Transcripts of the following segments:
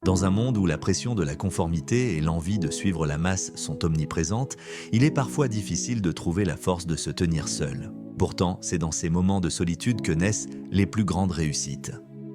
Dans un monde où la pression de la conformité et l'envie de suivre la masse sont omniprésentes, il est parfois difficile de trouver la force de se tenir seul. Pourtant, c'est dans ces moments de solitude que naissent les plus grandes réussites.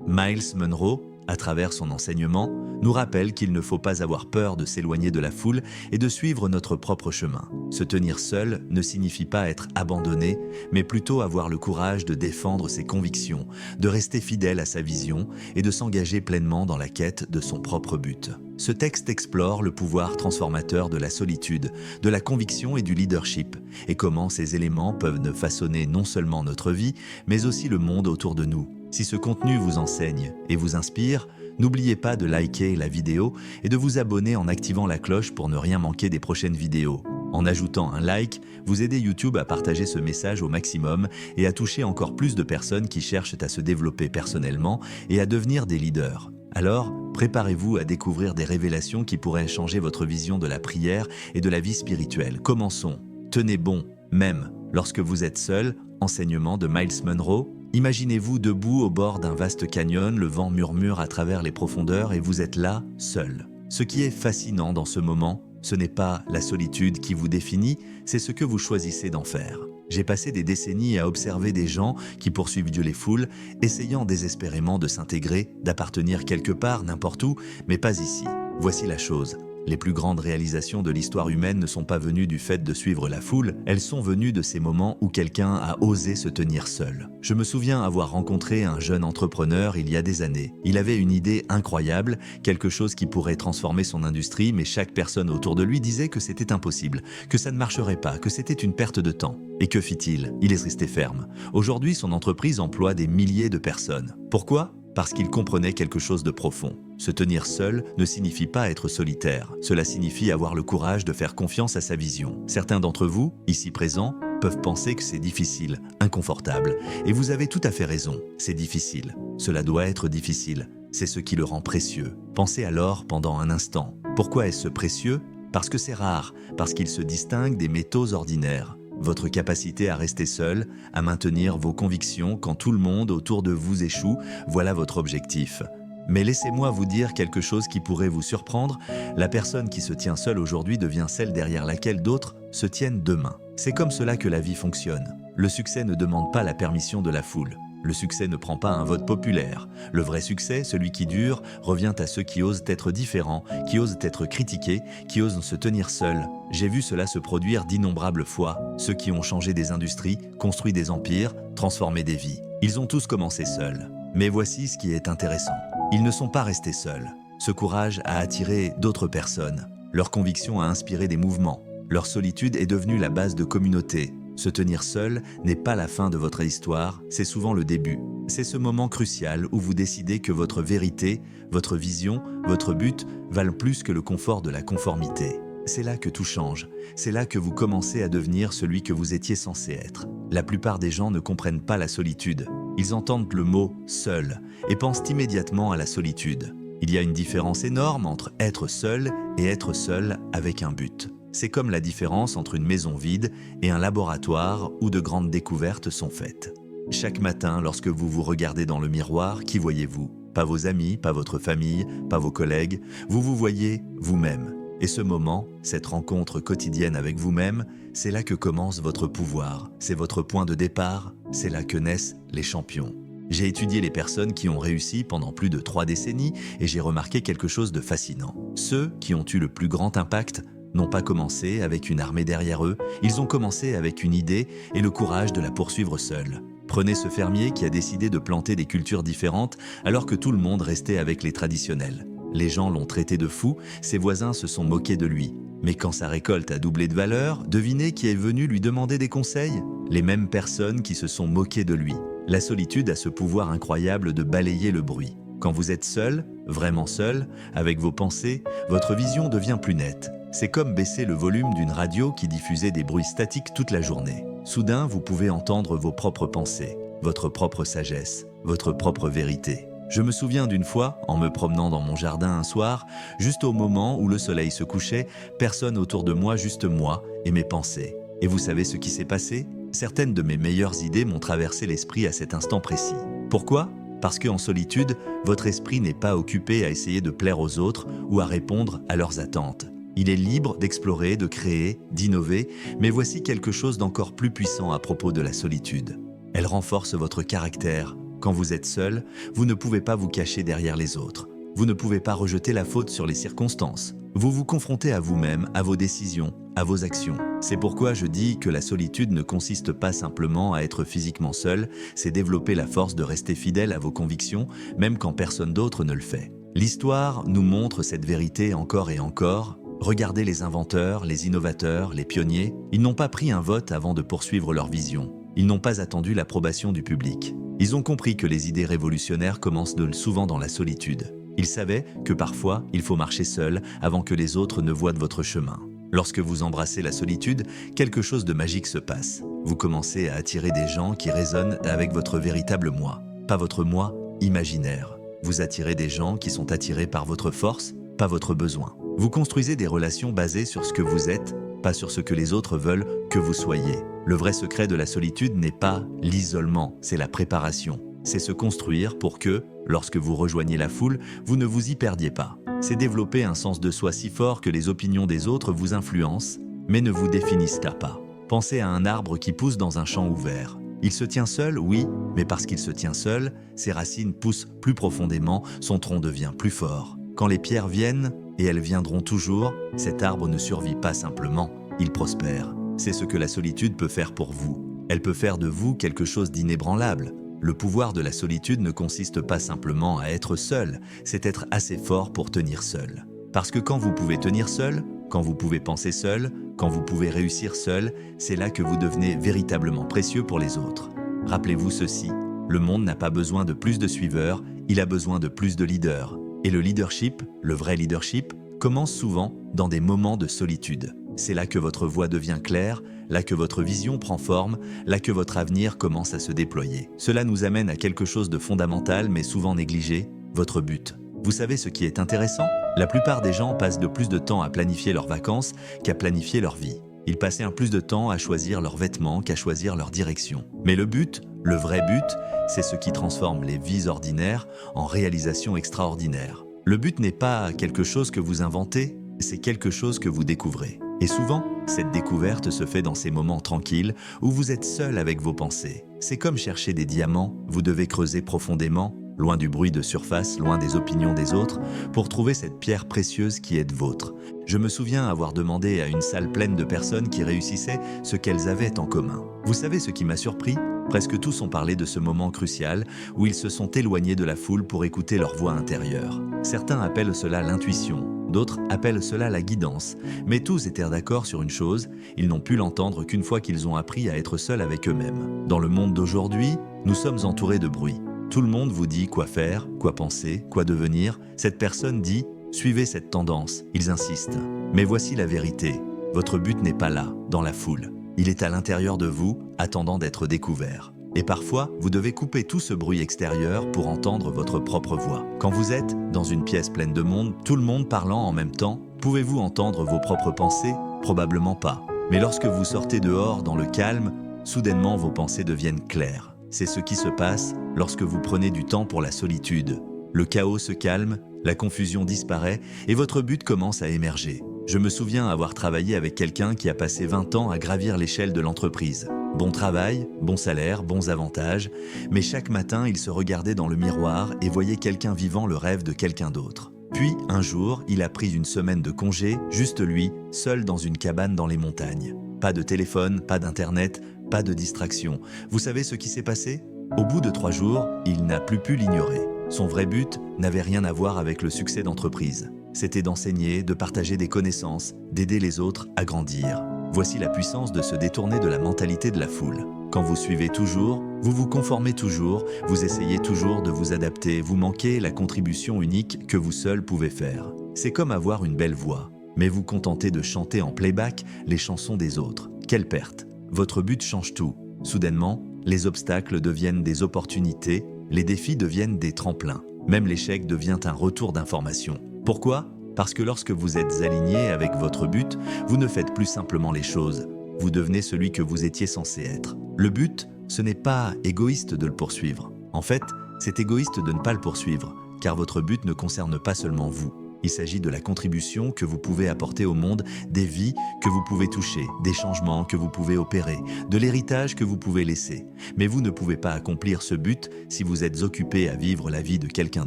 Myles Munroe, à travers son enseignement, nous rappelle qu'il ne faut pas avoir peur de s'éloigner de la foule et de suivre notre propre chemin. Se tenir seul ne signifie pas être abandonné, mais plutôt avoir le courage de défendre ses convictions, de rester fidèle à sa vision et de s'engager pleinement dans la quête de son propre but. Ce texte explore le pouvoir transformateur de la solitude, de la conviction et du leadership, et comment ces éléments peuvent façonner non seulement notre vie, mais aussi le monde autour de nous. Si ce contenu vous enseigne et vous inspire, n'oubliez pas de liker la vidéo et de vous abonner en activant la cloche pour ne rien manquer des prochaines vidéos. En ajoutant un like, vous aidez YouTube à partager ce message au maximum et à toucher encore plus de personnes qui cherchent à se développer personnellement et à devenir des leaders. Alors, préparez-vous à découvrir des révélations qui pourraient changer votre vision de la prière et de la vie spirituelle. Commençons. Tenez bon, même lorsque vous êtes seul. Enseignement de Myles Munroe. Imaginez-vous debout au bord d'un vaste canyon, le vent murmure à travers les profondeurs et vous êtes là, seul. Ce qui est fascinant dans ce moment, ce n'est pas la solitude qui vous définit, c'est ce que vous choisissez d'en faire. J'ai passé des décennies à observer des gens qui poursuivent Dieu les foules, essayant désespérément de s'intégrer, d'appartenir quelque part, n'importe où, mais pas ici. Voici la chose. Les plus grandes réalisations de l'histoire humaine ne sont pas venues du fait de suivre la foule, elles sont venues de ces moments où quelqu'un a osé se tenir seul. Je me souviens avoir rencontré un jeune entrepreneur il y a des années. Il avait une idée incroyable, quelque chose qui pourrait transformer son industrie, mais chaque personne autour de lui disait que c'était impossible, que ça ne marcherait pas, que c'était une perte de temps. Et que fit-il? Il est resté ferme. Aujourd'hui, son entreprise emploie des milliers de personnes. Pourquoi? Parce qu'il comprenait quelque chose de profond. Se tenir seul ne signifie pas être solitaire. Cela signifie avoir le courage de faire confiance à sa vision. Certains d'entre vous, ici présents, peuvent penser que c'est difficile, inconfortable. Et vous avez tout à fait raison, c'est difficile. Cela doit être difficile. C'est ce qui le rend précieux. Pensez alors pendant un instant. Pourquoi est-ce précieux? Parce que c'est rare, parce qu'il se distingue des métaux ordinaires. Votre capacité à rester seul, à maintenir vos convictions quand tout le monde autour de vous échoue, voilà votre objectif. Mais laissez-moi vous dire quelque chose qui pourrait vous surprendre. La personne qui se tient seule aujourd'hui devient celle derrière laquelle d'autres se tiennent demain. C'est comme cela que la vie fonctionne. Le succès ne demande pas la permission de la foule. Le succès ne prend pas un vote populaire. Le vrai succès, celui qui dure, revient à ceux qui osent être différents, qui osent être critiqués, qui osent se tenir seuls. J'ai vu cela se produire d'innombrables fois. Ceux qui ont changé des industries, construit des empires, transformé des vies. Ils ont tous commencé seuls. Mais voici ce qui est intéressant. Ils ne sont pas restés seuls. Ce courage a attiré d'autres personnes. Leur conviction a inspiré des mouvements. Leur solitude est devenue la base de communautés. Se tenir seul n'est pas la fin de votre histoire, c'est souvent le début. C'est ce moment crucial où vous décidez que votre vérité, votre vision, votre but valent plus que le confort de la conformité. C'est là que tout change, c'est là que vous commencez à devenir celui que vous étiez censé être. La plupart des gens ne comprennent pas la solitude. Ils entendent le mot « seul » et pensent immédiatement à la solitude. Il y a une différence énorme entre être seul et être seul avec un but. C'est comme la différence entre une maison vide et un laboratoire où de grandes découvertes sont faites. Chaque matin, lorsque vous vous regardez dans le miroir, qui voyez-vous? Pas vos amis, pas votre famille, pas vos collègues, vous vous voyez vous-même. Et ce moment, cette rencontre quotidienne avec vous-même, c'est là que commence votre pouvoir, c'est votre point de départ, c'est là que naissent les champions. J'ai étudié les personnes qui ont réussi pendant plus de 3 décennies et j'ai remarqué quelque chose de fascinant. Ceux qui ont eu le plus grand impact n'ont pas commencé avec une armée derrière eux, ils ont commencé avec une idée et le courage de la poursuivre seuls. Prenez ce fermier qui a décidé de planter des cultures différentes alors que tout le monde restait avec les traditionnels. Les gens l'ont traité de fou, ses voisins se sont moqués de lui. Mais quand sa récolte a doublé de valeur, devinez qui est venu lui demander des conseils? Les mêmes personnes qui se sont moquées de lui. La solitude a ce pouvoir incroyable de balayer le bruit. Quand vous êtes seul, vraiment seul, avec vos pensées, votre vision devient plus nette. C'est comme baisser le volume d'une radio qui diffusait des bruits statiques toute la journée. Soudain, vous pouvez entendre vos propres pensées, votre propre sagesse, votre propre vérité. Je me souviens d'une fois, en me promenant dans mon jardin un soir, juste au moment où le soleil se couchait, personne autour de moi, juste moi et mes pensées. Et vous savez ce qui s'est passé? Certaines de mes meilleures idées m'ont traversé l'esprit à cet instant précis. Pourquoi? Parce qu'en solitude, votre esprit n'est pas occupé à essayer de plaire aux autres ou à répondre à leurs attentes. Il est libre d'explorer, de créer, d'innover, mais voici quelque chose d'encore plus puissant à propos de la solitude. Elle renforce votre caractère. Quand vous êtes seul, vous ne pouvez pas vous cacher derrière les autres. Vous ne pouvez pas rejeter la faute sur les circonstances. Vous vous confrontez à vous-même, à vos décisions, à vos actions. C'est pourquoi je dis que la solitude ne consiste pas simplement à être physiquement seul, c'est développer la force de rester fidèle à vos convictions, même quand personne d'autre ne le fait. L'histoire nous montre cette vérité encore et encore. Regardez les inventeurs, les innovateurs, les pionniers. Ils n'ont pas pris un vote avant de poursuivre leur vision. Ils n'ont pas attendu l'approbation du public. Ils ont compris que les idées révolutionnaires commencent souvent dans la solitude. Ils savaient que parfois, il faut marcher seul avant que les autres ne voient de votre chemin. Lorsque vous embrassez la solitude, quelque chose de magique se passe. Vous commencez à attirer des gens qui résonnent avec votre véritable moi, pas votre moi imaginaire. Vous attirez des gens qui sont attirés par votre force, pas votre besoin. Vous construisez des relations basées sur ce que vous êtes, pas sur ce que les autres veulent que vous soyez. Le vrai secret de la solitude n'est pas l'isolement, c'est la préparation. C'est se construire pour que, lorsque vous rejoignez la foule, vous ne vous y perdiez pas. C'est développer un sens de soi si fort que les opinions des autres vous influencent, mais ne vous définissent pas. Pensez à un arbre qui pousse dans un champ ouvert. Il se tient seul, oui, mais parce qu'il se tient seul, ses racines poussent plus profondément, son tronc devient plus fort. Quand les pierres viennent, et elles viendront toujours, cet arbre ne survit pas simplement, il prospère. C'est ce que la solitude peut faire pour vous. Elle peut faire de vous quelque chose d'inébranlable. Le pouvoir de la solitude ne consiste pas simplement à être seul, c'est être assez fort pour tenir seul. Parce que quand vous pouvez tenir seul, quand vous pouvez penser seul, quand vous pouvez réussir seul, c'est là que vous devenez véritablement précieux pour les autres. Rappelez-vous ceci, le monde n'a pas besoin de plus de suiveurs, il a besoin de plus de leaders. Et le leadership, le vrai leadership, commence souvent dans des moments de solitude. C'est là que votre voix devient claire, là que votre vision prend forme, là que votre avenir commence à se déployer. Cela nous amène à quelque chose de fondamental mais souvent négligé, votre but. Vous savez ce qui est intéressant? La plupart des gens passent de plus de temps à planifier leurs vacances qu'à planifier leur vie. Ils passaient un plus de temps à choisir leurs vêtements qu'à choisir leur direction. Mais le but, le vrai but, c'est ce qui transforme les vies ordinaires en réalisations extraordinaires. Le but n'est pas quelque chose que vous inventez, c'est quelque chose que vous découvrez. Et souvent, cette découverte se fait dans ces moments tranquilles où vous êtes seul avec vos pensées. C'est comme chercher des diamants, vous devez creuser profondément, loin du bruit de surface, loin des opinions des autres, pour trouver cette pierre précieuse qui est vôtre. Je me souviens avoir demandé à une salle pleine de personnes qui réussissaient ce qu'elles avaient en commun. Vous savez ce qui m'a surpris ? Presque tous ont parlé de ce moment crucial où ils se sont éloignés de la foule pour écouter leur voix intérieure. Certains appellent cela l'intuition, d'autres appellent cela la guidance, mais tous étaient d'accord sur une chose, ils n'ont pu l'entendre qu'une fois qu'ils ont appris à être seuls avec eux-mêmes. Dans le monde d'aujourd'hui, nous sommes entourés de bruit. Tout le monde vous dit quoi faire, quoi penser, quoi devenir. Cette personne dit « suivez cette tendance », ils insistent. Mais voici la vérité, votre but n'est pas là, dans la foule. Il est à l'intérieur de vous, attendant d'être découvert. Et parfois, vous devez couper tout ce bruit extérieur pour entendre votre propre voix. Quand vous êtes dans une pièce pleine de monde, tout le monde parlant en même temps, pouvez-vous entendre vos propres pensées? Probablement pas. Mais lorsque vous sortez dehors dans le calme, soudainement vos pensées deviennent claires. C'est ce qui se passe lorsque vous prenez du temps pour la solitude. Le chaos se calme, la confusion disparaît et votre but commence à émerger. Je me souviens avoir travaillé avec quelqu'un qui a passé 20 ans à gravir l'échelle de l'entreprise. Bon travail, bon salaire, bons avantages, mais chaque matin, il se regardait dans le miroir et voyait quelqu'un vivant le rêve de quelqu'un d'autre. Puis, un jour, il a pris une semaine de congé, juste lui, seul dans une cabane dans les montagnes. Pas de téléphone, pas d'internet, pas de distraction. Vous savez ce qui s'est passé? Au bout de 3 jours, il n'a plus pu l'ignorer. Son vrai but n'avait rien à voir avec le succès d'entreprise. C'était d'enseigner, de partager des connaissances, d'aider les autres à grandir. Voici la puissance de se détourner de la mentalité de la foule. Quand vous suivez toujours, vous vous conformez toujours, vous essayez toujours de vous adapter, vous manquez la contribution unique que vous seul pouvez faire. C'est comme avoir une belle voix, mais vous contentez de chanter en playback les chansons des autres. Quelle perte! Votre but change tout. Soudainement, les obstacles deviennent des opportunités, les défis deviennent des tremplins. Même l'échec devient un retour d'information. Pourquoi? Parce que lorsque vous êtes aligné avec votre but, vous ne faites plus simplement les choses. Vous devenez celui que vous étiez censé être. Le but, ce n'est pas égoïste de le poursuivre. En fait, C'est égoïste de ne pas le poursuivre, car votre but ne concerne pas seulement vous. Il s'agit de la contribution que vous pouvez apporter au monde, des vies que vous pouvez toucher, des changements que vous pouvez opérer, de l'héritage que vous pouvez laisser. Mais vous ne pouvez pas accomplir ce but si vous êtes occupé à vivre la vie de quelqu'un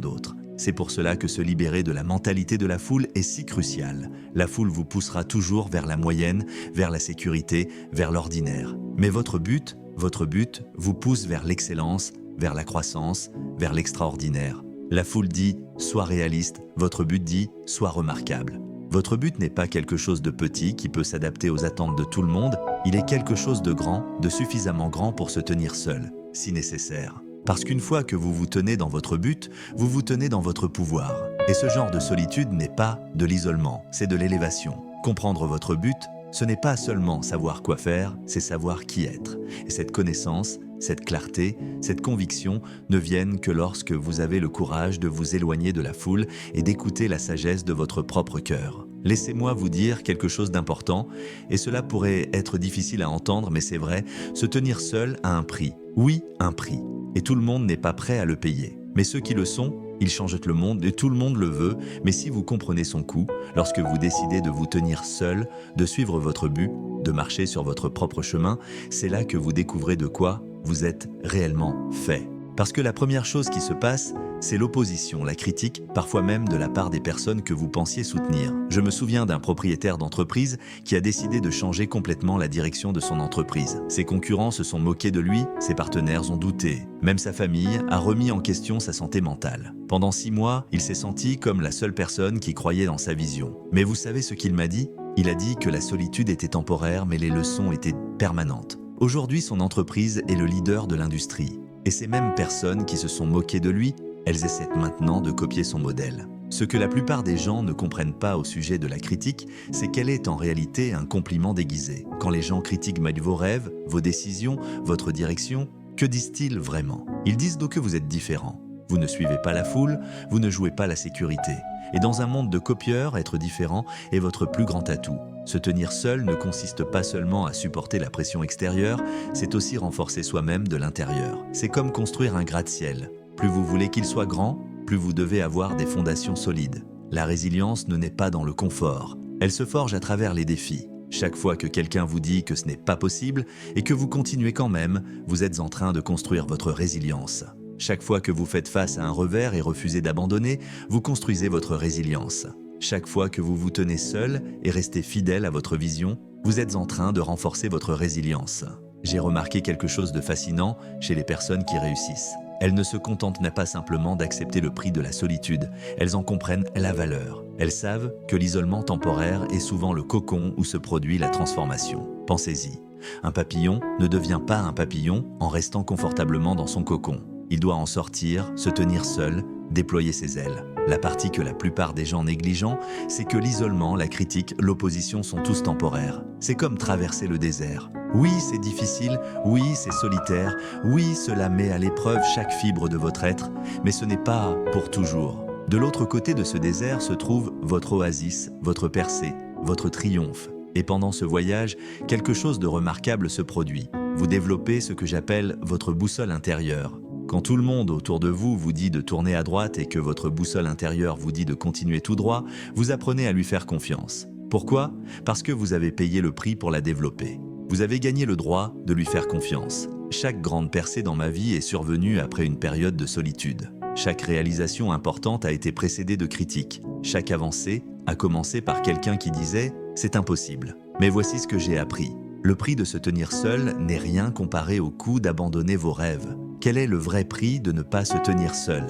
d'autre. C'est pour cela que se libérer de la mentalité de la foule est si crucial. La foule vous poussera toujours vers la moyenne, vers la sécurité, vers l'ordinaire. Mais votre but vous pousse vers l'excellence, vers la croissance, vers l'extraordinaire. La foule dit « sois réaliste », votre but dit « sois remarquable ». Votre but n'est pas quelque chose de petit qui peut s'adapter aux attentes de tout le monde, il est quelque chose de grand, de suffisamment grand pour se tenir seul, si nécessaire. Parce qu'une fois que vous vous tenez dans votre but, vous vous tenez dans votre pouvoir. Et ce genre de solitude n'est pas de l'isolement, c'est de l'élévation. Comprendre votre but, ce n'est pas seulement savoir quoi faire, c'est savoir qui être. Et cette connaissance, cette clarté, cette conviction ne viennent que lorsque vous avez le courage de vous éloigner de la foule et d'écouter la sagesse de votre propre cœur. Laissez-moi vous dire quelque chose d'important, et cela pourrait être difficile à entendre, mais c'est vrai, se tenir seul a un prix. Oui, un prix. Et tout le monde n'est pas prêt à le payer. Mais ceux qui le sont, ils changent le monde et tout le monde le veut, mais si vous comprenez son coût, lorsque vous décidez de vous tenir seul, de suivre votre but, de marcher sur votre propre chemin, c'est là que vous découvrez de quoi vous êtes réellement fait. Parce que la première chose qui se passe, c'est l'opposition, la critique, parfois même de la part des personnes que vous pensiez soutenir. Je me souviens d'un propriétaire d'entreprise qui a décidé de changer complètement la direction de son entreprise. Ses concurrents se sont moqués de lui, ses partenaires ont douté. Même sa famille a remis en question sa santé mentale. Pendant 6 mois, il s'est senti comme la seule personne qui croyait dans sa vision. Mais vous savez ce qu'il m'a dit ? Il a dit que la solitude était temporaire, mais les leçons étaient permanentes. Aujourd'hui, son entreprise est le leader de l'industrie. Et ces mêmes personnes qui se sont moquées de lui, elles essaient maintenant de copier son modèle. Ce que la plupart des gens ne comprennent pas au sujet de la critique, c'est qu'elle est en réalité un compliment déguisé. Quand les gens critiquent mal vos rêves, vos décisions, votre direction, que disent-ils vraiment ? Ils disent donc que vous êtes différent. Vous ne suivez pas la foule, vous ne jouez pas la sécurité. Et dans un monde de copieurs, être différent est votre plus grand atout. Se tenir seul ne consiste pas seulement à supporter la pression extérieure, c'est aussi renforcer soi-même de l'intérieur. C'est comme construire un gratte-ciel. Plus vous voulez qu'il soit grand, plus vous devez avoir des fondations solides. La résilience ne naît pas dans le confort. Elle se forge à travers les défis. Chaque fois que quelqu'un vous dit que ce n'est pas possible et que vous continuez quand même, vous êtes en train de construire votre résilience. Chaque fois que vous faites face à un revers et refusez d'abandonner, vous construisez votre résilience. Chaque fois que vous vous tenez seul et restez fidèle à votre vision, vous êtes en train de renforcer votre résilience. J'ai remarqué quelque chose de fascinant chez les personnes qui réussissent. Elles ne se contentent pas simplement d'accepter le prix de la solitude, elles en comprennent la valeur. Elles savent que l'isolement temporaire est souvent le cocon où se produit la transformation. Pensez-y, un papillon ne devient pas un papillon en restant confortablement dans son cocon. Il doit en sortir, se tenir seul, déployer ses ailes. La partie que la plupart des gens négligent, c'est que l'isolement, la critique, l'opposition sont tous temporaires. C'est comme traverser le désert. Oui, c'est difficile, oui, c'est solitaire, oui, cela met à l'épreuve chaque fibre de votre être, mais ce n'est pas pour toujours. De l'autre côté de ce désert se trouve votre oasis, votre percée, votre triomphe. Et pendant ce voyage, quelque chose de remarquable se produit. Vous développez ce que j'appelle votre boussole intérieure. Quand tout le monde autour de vous vous dit de tourner à droite et que votre boussole intérieure vous dit de continuer tout droit, vous apprenez à lui faire confiance. Pourquoi ? Parce que vous avez payé le prix pour la développer. Vous avez gagné le droit de lui faire confiance. Chaque grande percée dans ma vie est survenue après une période de solitude. Chaque réalisation importante a été précédée de critiques. Chaque avancée a commencé par quelqu'un qui disait « c'est impossible ». Mais voici ce que j'ai appris. Le prix de se tenir seul n'est rien comparé au coût d'abandonner vos rêves. Quel est le vrai prix de ne pas se tenir seul ?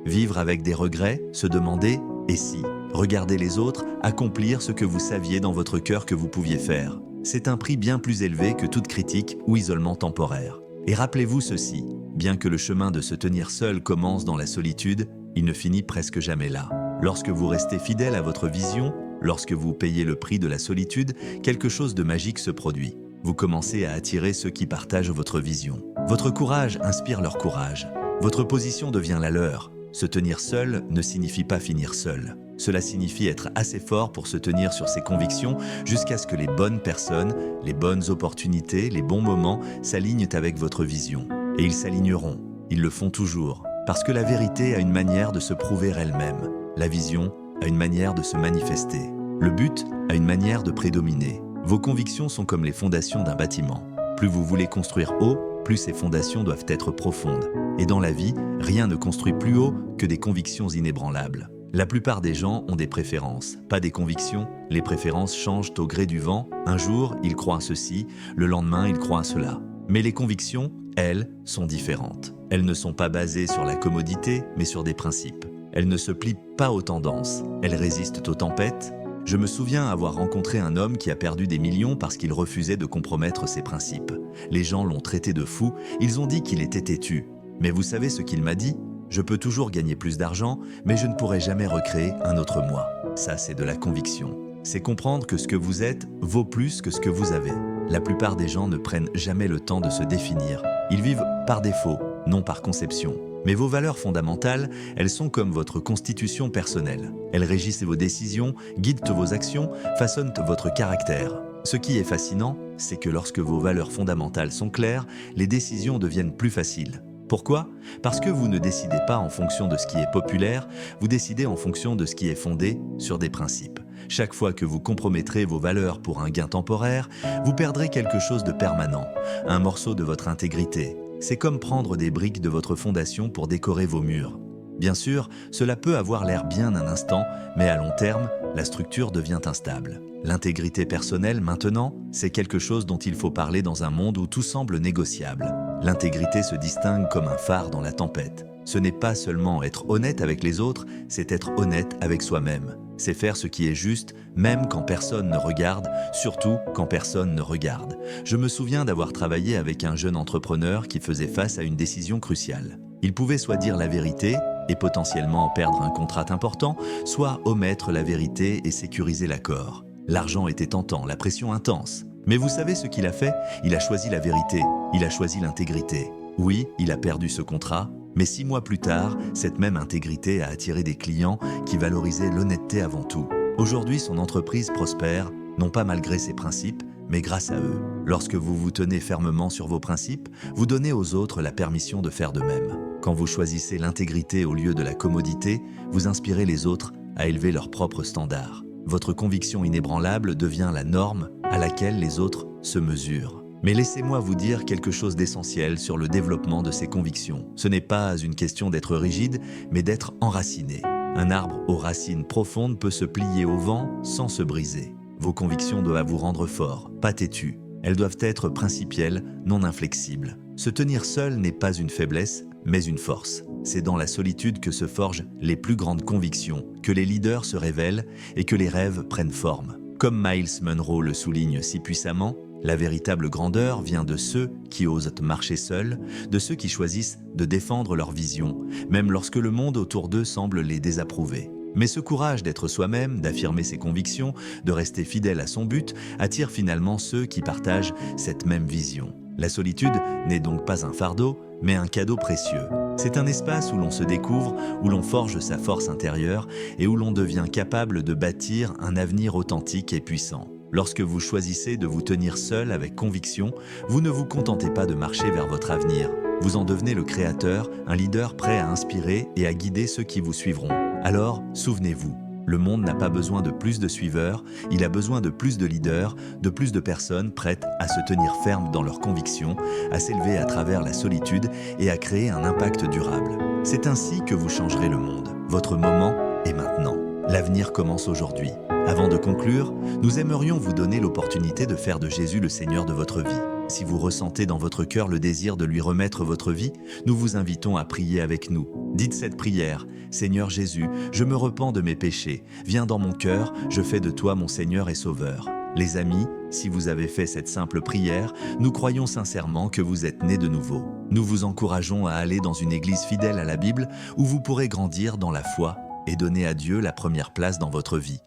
Vivre avec des regrets, se demander « et si ?» Regarder les autres, accomplir ce que vous saviez dans votre cœur que vous pouviez faire. C'est un prix bien plus élevé que toute critique ou isolement temporaire. Et rappelez-vous ceci, bien que le chemin de se tenir seul commence dans la solitude, il ne finit presque jamais là. Lorsque vous restez fidèle à votre vision, lorsque vous payez le prix de la solitude, quelque chose de magique se produit. Vous commencez à attirer ceux qui partagent votre vision. Votre courage inspire leur courage. Votre position devient la leur. Se tenir seul ne signifie pas finir seul. Cela signifie être assez fort pour se tenir sur ses convictions jusqu'à ce que les bonnes personnes, les bonnes opportunités, les bons moments s'alignent avec votre vision. Et ils s'aligneront. Ils le font toujours. Parce que la vérité a une manière de se prouver elle-même. La vision a une manière de se manifester. Le but a une manière de prédominer. Vos convictions sont comme les fondations d'un bâtiment. Plus vous voulez construire haut, plus ces fondations doivent être profondes. Et dans la vie, rien ne construit plus haut que des convictions inébranlables. La plupart des gens ont des préférences, pas des convictions. Les préférences changent au gré du vent. Un jour, ils croient à ceci, le lendemain, ils croient à cela. Mais les convictions, elles, sont différentes. Elles ne sont pas basées sur la commodité, mais sur des principes. Elles ne se plient pas aux tendances. Elles résistent aux tempêtes. Je me souviens avoir rencontré un homme qui a perdu des millions parce qu'il refusait de compromettre ses principes. Les gens l'ont traité de fou, ils ont dit qu'il était têtu. Mais vous savez ce qu'il m'a dit ? Je peux toujours gagner plus d'argent, mais je ne pourrai jamais recréer un autre moi. Ça, c'est de la conviction. C'est comprendre que ce que vous êtes vaut plus que ce que vous avez. La plupart des gens ne prennent jamais le temps de se définir. Ils vivent par défaut, non par conception. Mais vos valeurs fondamentales, elles sont comme votre constitution personnelle. Elles régissent vos décisions, guident vos actions, façonnent votre caractère. Ce qui est fascinant, c'est que lorsque vos valeurs fondamentales sont claires, les décisions deviennent plus faciles. Pourquoi ? Parce que vous ne décidez pas en fonction de ce qui est populaire, vous décidez en fonction de ce qui est fondé sur des principes. Chaque fois que vous compromettrez vos valeurs pour un gain temporaire, vous perdrez quelque chose de permanent, un morceau de votre intégrité. C'est comme prendre des briques de votre fondation pour décorer vos murs. Bien sûr, cela peut avoir l'air bien un instant, mais à long terme, la structure devient instable. L'intégrité personnelle, maintenant, c'est quelque chose dont il faut parler dans un monde où tout semble négociable. L'intégrité se distingue comme un phare dans la tempête. Ce n'est pas seulement être honnête avec les autres, c'est être honnête avec soi-même. C'est faire ce qui est juste, même quand personne ne regarde, surtout quand personne ne regarde. Je me souviens d'avoir travaillé avec un jeune entrepreneur qui faisait face à une décision cruciale. Il pouvait soit dire la vérité et potentiellement perdre un contrat important, soit omettre la vérité et sécuriser l'accord. L'argent était tentant, la pression intense. Mais vous savez ce qu'il a fait ? Il a choisi la vérité, il a choisi l'intégrité. Oui, il a perdu ce contrat, mais 6 mois plus tard, cette même intégrité a attiré des clients qui valorisaient l'honnêteté avant tout. Aujourd'hui, son entreprise prospère, non pas malgré ses principes, mais grâce à eux. Lorsque vous vous tenez fermement sur vos principes, vous donnez aux autres la permission de faire de même. Quand vous choisissez l'intégrité au lieu de la commodité, vous inspirez les autres à élever leurs propres standards. Votre conviction inébranlable devient la norme à laquelle les autres se mesurent. Mais laissez-moi vous dire quelque chose d'essentiel sur le développement de ces convictions. Ce n'est pas une question d'être rigide, mais d'être enraciné. Un arbre aux racines profondes peut se plier au vent sans se briser. Vos convictions doivent vous rendre fort, pas têtu. Elles doivent être principielles, non inflexibles. Se tenir seul n'est pas une faiblesse, mais une force. C'est dans la solitude que se forgent les plus grandes convictions, que les leaders se révèlent et que les rêves prennent forme. Comme Miles Monroe le souligne si puissamment, la véritable grandeur vient de ceux qui osent marcher seuls, de ceux qui choisissent de défendre leur vision, même lorsque le monde autour d'eux semble les désapprouver. Mais ce courage d'être soi-même, d'affirmer ses convictions, de rester fidèle à son but, attire finalement ceux qui partagent cette même vision. La solitude n'est donc pas un fardeau, mais un cadeau précieux. C'est un espace où l'on se découvre, où l'on forge sa force intérieure et où l'on devient capable de bâtir un avenir authentique et puissant. Lorsque vous choisissez de vous tenir seul avec conviction, vous ne vous contentez pas de marcher vers votre avenir. Vous en devenez le créateur, un leader prêt à inspirer et à guider ceux qui vous suivront. Alors, souvenez-vous, le monde n'a pas besoin de plus de suiveurs, il a besoin de plus de leaders, de plus de personnes prêtes à se tenir fermes dans leurs convictions, à s'élever à travers la solitude et à créer un impact durable. C'est ainsi que vous changerez le monde. Votre moment est maintenant. L'avenir commence aujourd'hui. Avant de conclure, nous aimerions vous donner l'opportunité de faire de Jésus le Seigneur de votre vie. Si vous ressentez dans votre cœur le désir de lui remettre votre vie, nous vous invitons à prier avec nous. Dites cette prière: Seigneur Jésus, je me repens de mes péchés. Viens dans mon cœur, je fais de toi mon Seigneur et Sauveur. Les amis, si vous avez fait cette simple prière, nous croyons sincèrement que vous êtes nés de nouveau. Nous vous encourageons à aller dans une église fidèle à la Bible où vous pourrez grandir dans la foi et donner à Dieu la première place dans votre vie.